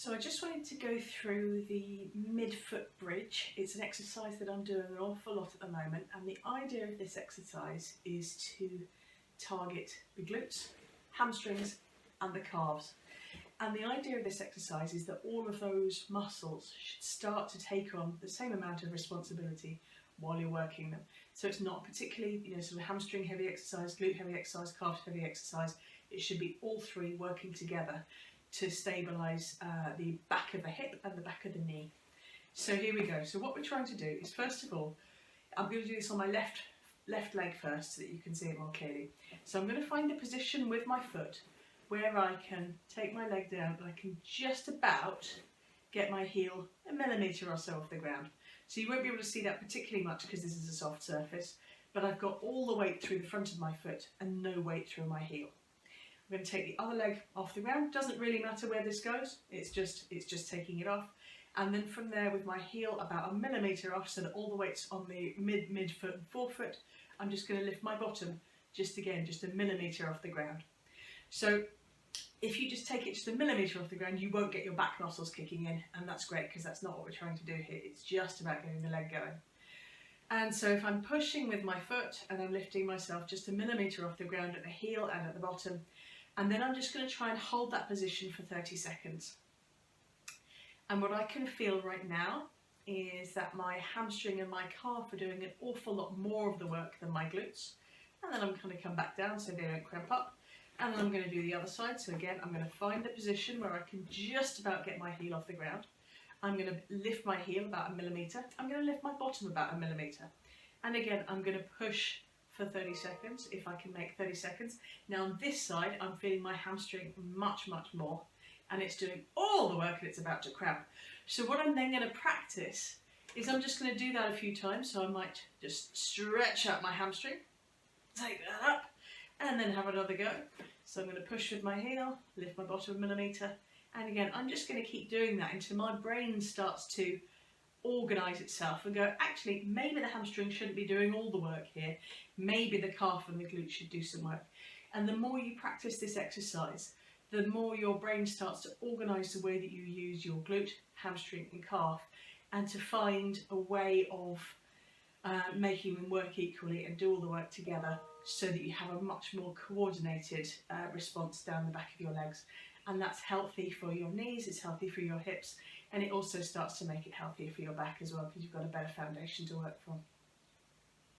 So I just wanted to go through the midfoot bridge. It's an exercise that I'm doing an awful lot at the moment, and the idea of this exercise is to target the glutes, hamstrings and the calves. And the idea of this exercise is that all of those muscles should start to take on the same amount of responsibility while you're working them. So it's not particularly, sort of hamstring heavy exercise, glute heavy exercise, calf heavy exercise. It should be all three working together to stabilise the back of the hip and the back of the knee. So here we go. So what we're trying to do is, first of all, I'm going to do this on my left leg first so that you can see it more clearly. So I'm going to find a position with my foot where I can take my leg down and I can just about get my heel a millimetre or so off the ground. So you won't be able to see that particularly much because this is a soft surface, but I've got all the weight through the front of my foot and no weight through my heel. I'm going to take the other leg off the ground. Doesn't really matter where this goes, it's just taking it off. And then from there, with my heel about a millimetre off so that all the weight's on the midfoot and forefoot, I'm just going to lift my bottom just a millimetre off the ground. So if you just take it just a millimetre off the ground, you won't get your back muscles kicking in, and that's great because that's not what we're trying to do here. It's just about getting the leg going. And so if I'm pushing with my foot and I'm lifting myself just a millimetre off the ground at the heel and at the bottom, and then I'm just going to try and hold that position for 30 seconds. And what I can feel right now is that my hamstring and my calf are doing an awful lot more of the work than my glutes. And then I'm going to come back down so they don't cramp up. And then I'm going to do the other side. So again, I'm going to find a position where I can just about get my heel off the ground. I'm going to lift my heel about a millimetre. I'm going to lift my bottom about a millimetre. And again, I'm going to push for 30 seconds, if I can make 30 seconds. Now on this side, I'm feeling my hamstring much more, and it's doing all the work and it's about to cramp. So what I'm then going to practice is I'm just going to do that a few times. So I might just stretch out my hamstring, take that up, and then have another go. So I'm going to push with my heel, lift my bottom a millimetre, and again, I'm just going to keep doing that until my brain starts to organise itself and go, actually, maybe the hamstring shouldn't be doing all the work here. Maybe the calf and the glute should do some work. And the more you practice this exercise, the more your brain starts to organise the way that you use your glute, hamstring and calf, and to find a way of making them work equally and do all the work together so that you have a much more coordinated response down the back of your legs. And that's healthy for your knees, it's healthy for your hips, and it also starts to make it healthier for your back as well because you've got a better foundation to work from.